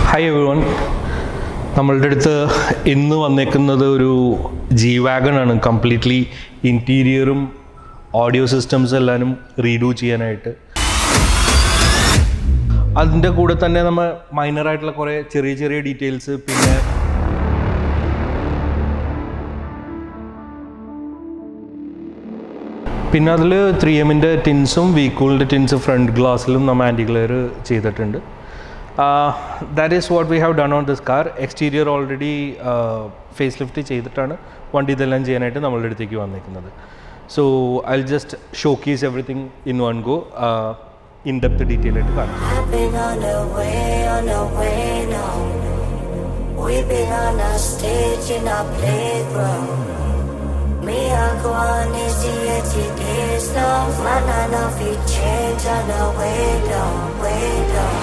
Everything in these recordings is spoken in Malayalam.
ഹായ് എവരിവൺ, നമ്മളുടെ അടുത്ത് ഇന്ന് വന്നേക്കുന്നത് ഒരു G-Wagon. കംപ്ലീറ്റ്ലി ഇൻറ്റീരിയറും ഓഡിയോ സിസ്റ്റംസ് എല്ലാവരും റീഡൂ ചെയ്യാനായിട്ട്. അതിൻ്റെ കൂടെ തന്നെ നമ്മൾ മൈനറായിട്ടുള്ള കുറേ ചെറിയ ചെറിയ ഡീറ്റെയിൽസ്, പിന്നെ അതിൽ 3Mൻ്റെ ടിൻസും വീക്കൂളിൻ്റെ ടിൻസ് ഫ്രണ്ട് ഗ്ലാസ്സിലും നമ്മൾ ആൻറ്റി ഗ്ലെയർ ചെയ്തിട്ടുണ്ട്. That is what we have done on this car. Exterior already facelift ചെയ്തിട്ടാണ് വണ്ടി ഇതെല്ലാം ചെയ്യാനായിട്ട് നമ്മളുടെ അടുത്തേക്ക് വന്നിരിക്കുന്നത്. So I'll just showcase everything in one go. In depth detail ആയിട്ട് കാണാം. We've been on a stage in a playground. Me and Guan is here today, so man, I know we change on the way down, way down.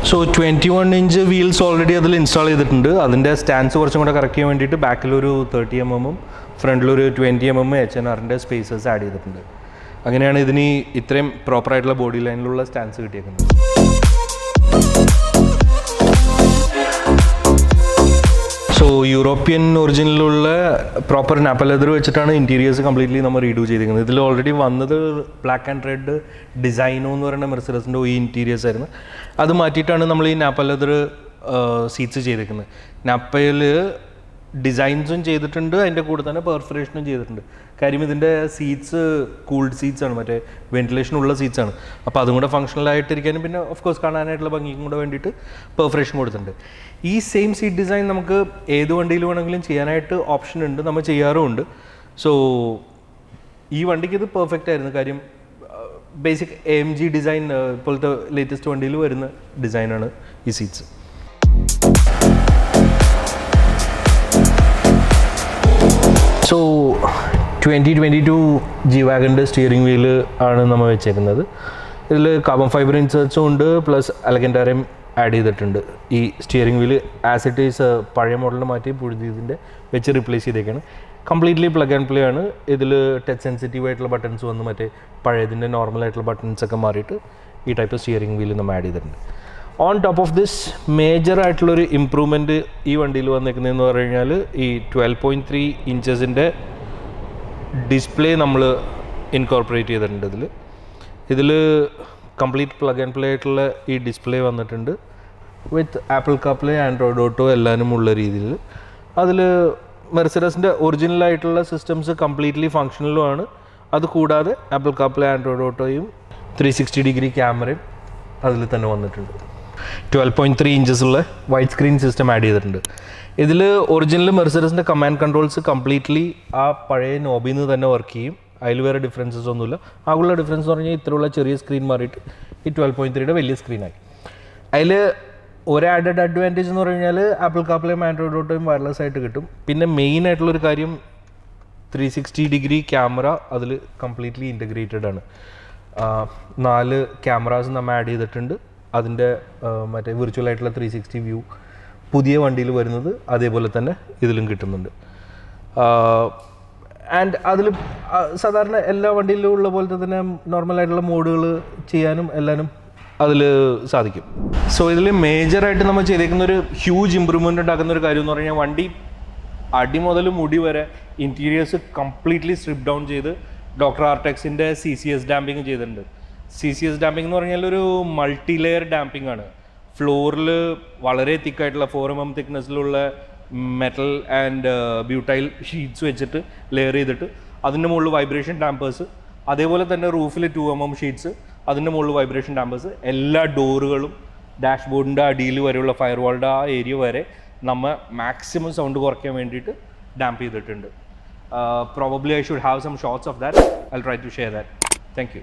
So 21-inch wheels already അതിൽ ഇൻസ്റ്റാൾ ചെയ്തിട്ടുണ്ട്. അതിൻ്റെ സ്റ്റാൻഡ്സ് കുറച്ചും കൂടെ കറക്റ്റ് ചെയ്യാൻ വേണ്ടിയിട്ട് ബാക്കിലൊരു 30mm ഫ്രണ്ടിലൊരു 20mm H&Rൻ്റെ സ്പേസസ് ആഡ് ചെയ്തിട്ടുണ്ട്. അങ്ങനെയാണ് ഇതിന് ഇത്രയും പ്രോപ്പറായിട്ടുള്ള ബോഡി ലൈനിലുള്ള സ്റ്റാൻഡ്സ് കിട്ടിയേക്കുന്നത്. സോ യൂറോപ്യൻ ഒറിജിനിലുള്ള പ്രോപ്പർ നാപ്പ ലെതർ വെച്ചിട്ടാണ് ഇൻറ്റീരിയേഴ്സ് കംപ്ലീറ്റ്ലി നമ്മൾ റീഡൂ ചെയ്തിരിക്കുന്നത്. ഇതിൽ ഓൾറെഡി വന്നത് ബ്ലാക്ക് ആൻഡ് റെഡ് ഡിസൈനോ എന്ന് പറയുന്ന മെർസിഡസിൻ്റെ ഈ ഇൻറ്റീരിയേഴ്സ് ആയിരുന്നു. അത് മാറ്റിയിട്ടാണ് നമ്മൾ ഈ നാപ്പ ലെതർ സീറ്റ്സ് ചെയ്തിരിക്കുന്നത്. നാപ്പയിൽ ഡിസൈൻസും ചെയ്തിട്ടുണ്ട്, അതിൻ്റെ കൂടെ തന്നെ പെർഫറേഷനും ചെയ്തിട്ടുണ്ട്. കാര്യം ഇതിൻ്റെ സീറ്റ്സ് കൂൾഡ് സീറ്റ്സ് ആണ്, മറ്റേ വെന്റിലേഷനുള്ള സീറ്റ്സ് ആണ്. അപ്പോൾ അതും കൂടെ ഫങ്ഷണലായിട്ടിരിക്കാനും പിന്നെ ഓഫ് കോഴ്സ് കാണാനായിട്ടുള്ള ഭംഗിക്കും കൂടെ വേണ്ടിയിട്ട് പെർഫറേഷൻ കൊടുത്തിട്ടുണ്ട്. ഈ സെയിം സീറ്റ് ഡിസൈൻ നമുക്ക് ഏത് വണ്ടിയിൽ വേണമെങ്കിലും ചെയ്യാനായിട്ട് ഓപ്ഷൻ ഉണ്ട്, നമ്മൾ ചെയ്യാറുമുണ്ട്. സോ ഈ വണ്ടിക്ക് ഇത് പെർഫെക്റ്റ് ആയിരുന്നു. കാര്യം ബേസിക് AMG ഡിസൈൻ, ഇപ്പോഴത്തെ ലേറ്റസ്റ്റ് വണ്ടിയിൽ വരുന്ന ഡിസൈനാണ് ഈ സീറ്റ്സ്. സോ 2022 G-Wagonൻ്റെ സ്റ്റിയറിംഗ് വീല് ആണ് നമ്മൾ വെച്ചേക്കുന്നത്. ഇതിൽ കാർബൺ ഫൈബർ ഇൻസേർട്സും ഉണ്ട്, പ്ലസ് അലഗൻറ്റാരയും ആഡ് ചെയ്തിട്ടുണ്ട്. ഈ steering wheel as it is പഴയ മോഡലിന് മാറ്റി പുതിയതിൻ്റെ വെച്ച് റീപ്ലേസ് ചെയ്തേക്കാണ്. കംപ്ലീറ്റ്ലി പ്ലഗ് ആൻഡ് പ്ലേ ആണ്. ഇതിൽ ടച്ച് സെൻസിറ്റീവ് ആയിട്ടുള്ള ബട്ടൺസ് വന്ന് മറ്റേ പഴയതിൻ്റെ നോർമലായിട്ടുള്ള ബട്ടൺസൊക്കെ മാറിയിട്ട് ഈ ടൈപ്പ് സ്റ്റിയറിംഗ് വീല് നമ്മൾ ആഡ് ചെയ്തിട്ടുണ്ട്. ഓൺ ടോപ്പ് ഓഫ് ദിസ് മേജറായിട്ടുള്ളൊരു ഇമ്പ്രൂവ്മെൻറ്റ് ഈ വണ്ടിയിൽ വന്നിരിക്കുന്നതെന്ന് പറഞ്ഞു കഴിഞ്ഞാൽ ഈ 12.3 ഇഞ്ചസിൻ്റെ ഡിസ്പ്ലേ നമ്മൾ ഇൻകോർപ്പറേറ്റ് ചെയ്തിട്ടുണ്ട്. ഇതിൽ കംപ്ലീറ്റ് പ്ലഗ് ആൻഡ് പ്ലേ ആയിട്ടുള്ള ഈ ഡിസ്പ്ലേ വന്നിട്ടുണ്ട് വിത്ത് ആപ്പിൾ കാർപ്ലേ, ആൻഡ്രോയിഡ് ഓട്ടോ എല്ലാവരും ഉള്ള രീതിയിൽ. അതിൽ മെർസിഡസിൻ്റെ ഒറിജിനലായിട്ടുള്ള സിസ്റ്റംസ് കംപ്ലീറ്റ്ലി ഫങ്ഷണലുമാണ്. അതുകൂടാതെ ആപ്പിൾ കാർപ്ലേ, ആൻഡ്രോയിഡ് ഓട്ടോയും 360-degree ക്യാമറയും അതിൽ തന്നെ വന്നിട്ടുണ്ട്. 12.3 ഇഞ്ചസുള്ള വൈഡ് സ്ക്രീൻ സിസ്റ്റം ആഡ് ചെയ്തിട്ടുണ്ട്. ഇതിൽ ഒറിജിനൽ മെർസിഡസിൻ്റെ കമാൻഡ് കൺട്രോൾസ് കംപ്ലീറ്റ്ലി ആ പഴയ നോബിൽ നിന്ന് തന്നെ വർക്ക് ചെയ്യും. അതിൽ വേറെ ഡിഫറൻസസ് ഒന്നുമില്ല. ആകുള്ള ഡിഫറൻസ് എന്ന് പറഞ്ഞാൽ ഇത്രയുള്ള ചെറിയ സ്ക്രീൻ മാറിയിട്ട് ഈ 12.3യുടെ വലിയ സ്ക്രീനായി. അതിൽ ഒരു ആഡഡ് അഡ്വാൻറ്റേജ് എന്ന് പറഞ്ഞു കഴിഞ്ഞാൽ ആപ്പിൾ കാർപ്ലേയും ആൻഡ്രോയിഡ് ഓട്ടോയും വയർലെസ് ആയിട്ട് കിട്ടും. പിന്നെ മെയിൻ ആയിട്ടുള്ളൊരു കാര്യം 360-degree ക്യാമറ അതിൽ കംപ്ലീറ്റ്ലി ഇൻറ്റഗ്രേറ്റഡ് ആണ്. 4 ക്യാമറാസ് നമ്മൾ ആഡ് ചെയ്തിട്ടുണ്ട്. അതിൻ്റെ മറ്റേ വിർച്വൽ ആയിട്ടുള്ള 360 വ്യൂ പുതിയ വണ്ടിയിൽ വരുന്നത് അതേപോലെ തന്നെ ഇതിലും കിട്ടുന്നുണ്ട്. ആൻഡ് അതിൽ സാധാരണ എല്ലാ വണ്ടിയിലും ഉള്ള പോലത്തെ തന്നെ നോർമലായിട്ടുള്ള മോഡുകൾ ചെയ്യാനും എല്ലാനും അതിൽ സാധിക്കും. സോ ഇതിൽ മേജറായിട്ട് നമ്മൾ ചെയ്തേക്കുന്ന ഒരു ഹ്യൂജ് ഇമ്പ്രൂവ്മെൻ്റ് ഉണ്ടാക്കുന്ന ഒരു കാര്യം എന്ന് പറഞ്ഞാൽ വണ്ടി അടി മുതൽ മുടി വരെ ഇൻറ്റീരിയേഴ്സ് കംപ്ലീറ്റ്ലി സ്ട്രിപ്പ് ഡൗൺ ചെയ്ത് ഡോക്ടർ ആർടെക്സിൻ്റെ CCS ഡാമ്പിങ് ചെയ്തിട്ടുണ്ട്. CCS ഡാമ്പിംഗ് എന്ന് പറഞ്ഞാൽ ഒരു മൾട്ടി ലെയർ ഡാമ്പിംഗ് ആണ്. ഫ്ലോറിൽ വളരെ തിക്കായിട്ടുള്ള 4mm തിക്നെസ്സിലുള്ള മെറ്റൽ ആൻഡ് ബ്യൂട്ടൈൽ ഷീറ്റ്സ് വെച്ചിട്ട് ലെയർ ചെയ്തിട്ട് അതിൻ്റെ മുകളിൽ വൈബ്രേഷൻ ഡാമ്പേഴ്സ്, അതേപോലെ തന്നെ റൂഫിൽ 2mm ഷീറ്റ്സ്, അതിൻ്റെ മുകളിൽ വൈബ്രേഷൻ ഡാമ്പേഴ്സ്, എല്ലാ ഡോറുകളും ഡാഷ്ബോർഡിൻ്റെ അടിയിൽ വരെയുള്ള ഫയർവാളിൻ്റെ ആ ഏരിയ വരെ നമ്മൾ മാക്സിമം സൗണ്ട് കുറയ്ക്കാൻ വേണ്ടിയിട്ട് ഡാമ്പ് ചെയ്തിട്ടുണ്ട്. Probably I should have some shots of that. I'll try to share that. Thank you.